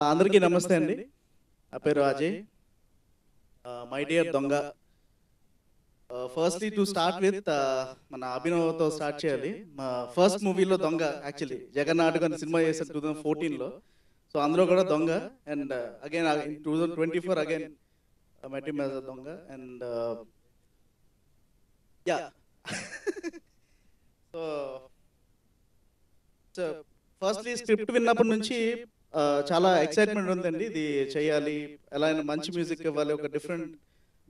అందరికీ నమస్తే అండి. నా పేరు అజయ్. మై డియర్ దొంగ. ఫస్ట్లీ టు స్టార్ట్ విత్ మన అభినవ్తో స్టార్ట్ చేయాలి. మా ఫస్ట్ మూవీలో దొంగ యాక్చువల్లీ జగన్నాటకం అనే సినిమా చేశారు 2014లో. సో అందులో కూడా దొంగ. And again in 2024 again met him as a దొంగ. And yeah so firstly script విన్నప్పటి నుంచి చాలా ఎక్సైట్మెంట్ ఉందండి. ఇది చేయాలి, ఎలా అయినా మంచి మ్యూజిక్ ఇవ్వాలి, ఒక డిఫరెంట్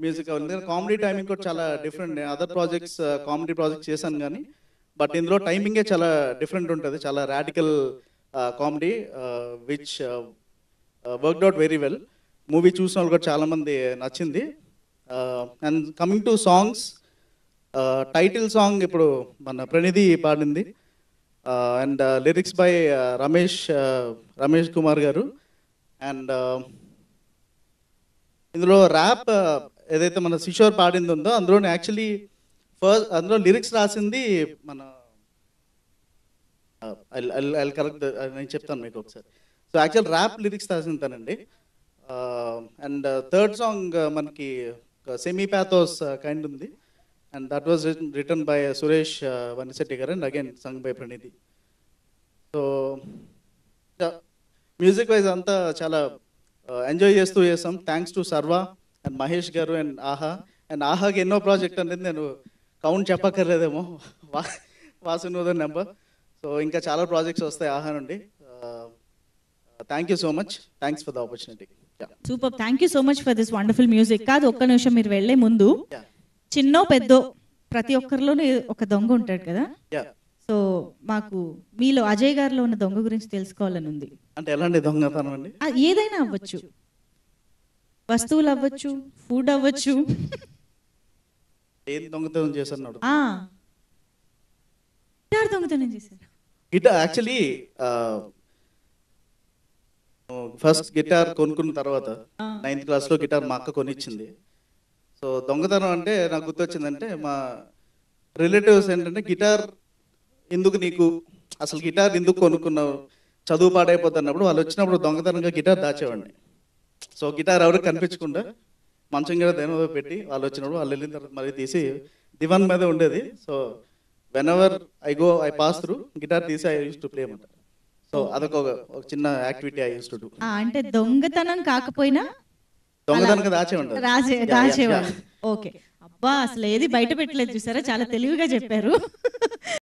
మ్యూజిక్ అవ్వాలి. కామెడీ టైమింగ్ కూడా చాలా different. Other projects comedy projects చేశాను కానీ బట్ ఇందులో టైమింగే చాలా డిఫరెంట్ ఉంటుంది. చాలా radical comedy which worked out very well. Movie చూసిన వాళ్ళు కూడా చాలామంది నచ్చింది. And coming to songs, title song ఇప్పుడు మన ప్రణిధి పాడింది. And lyrics by Ramesh Kumar గారు. అండ్ ఇందులో ర్యాప్ ఏదైతే మన కిషోర్ పాడింది ఉందో అందులో యాక్చువల్లీ అందులో లిరిక్స్ రాసింది మన కరెక్ట్ నేను చెప్తాను మీకు ఒకసారి. సో యాక్చువల్ ర్యాప్ లిరిక్స్ రాసింది తనండి. అండ్ థర్డ్ సాంగ్ మనకి సెమీ ప్యాథోస్ కైండ్ ఉంది. And that was written by Suresh Vanishetti గారు and again sung by Pranidhi. So music wise అంతా చాలా ఎంజాయ్ చేస్తూ చేస్తాం. Thanks to Sarva and Mahesh గారు అండ్ ఆహా. అండ్ ఆహాకి ఎన్నో ప్రాజెక్ట్ అనేది నేను కౌంట్ చెప్పక్కర్లేదేమో, వాసునోదర్ నెంబర్. సో ఇంకా చాలా ప్రాజెక్ట్స్ వస్తాయి ఆహా నుండి. Thank you so much. Thanks for the opportunity. Super. Thank you so much for this wonderful music. కాదు, ఒక్క నిమిషం మీరు వెళ్లే ముందు, చిన్నో పెద్దో ప్రతి ఒక్కరిలోనే ఒక దొంగ ఉంటాడు కదా. సో మాకు మీలో అజయ్ గారిలో ఉన్న దొంగ గురించి తెలుసుకోవాలని ఉంది. అంటే ఎలాంటి దొంగతనం అండి? ఏదైనా అవ్వచ్చు, వస్తువులు అవ్వచ్చు, ఫుడ్ అవ్వచ్చు. ఏం దొంగతనం చేశారు? గిటార్ దొంగతనం చేశారు. గిటార్ యాక్చువల్లీ ఫస్ట్ గిటార్ కొనుక్కున్న తర్వాత 9th క్లాస్లో గిటార్ మా అక్క కొనిచ్చింది. సో దొంగతనం అంటే నాకు గుర్తొచ్చిందంటే మా రిలేటివ్స్ ఏంటంటే గిటార్ ఎందుకు నీకు, అసలు గిటార్ ఎందుకు కొనుక్కున్నావు, చదువు పాడైపోద్ది అన్నప్పుడు వాళ్ళు వచ్చినప్పుడు దొంగతనంగా గిటార్ దాచేవాడిని. సో గిటార్ ఎవరికి కనిపించకుండా మంచం కూడా దేని మీద పెట్టి వాళ్ళు వచ్చినప్పుడు వాళ్ళు వెళ్ళిన తర్వాత మళ్ళీ తీసి దివాన్ మీద ఉండేది. So when ever I pass through guitar తీసి ఐ యూస్ టు ప్లే అన్నమాట. సో అదొక ఒక చిన్న activity I use to do. అంటే దొంగతనం కాకపోయినా దొంగతనంగా దాచేవాడు. ఓకే. అబ్బా, అసలు ఏది బయట పెట్టలేదు చూసారా, చాలా తెలివిగా చెప్పారు.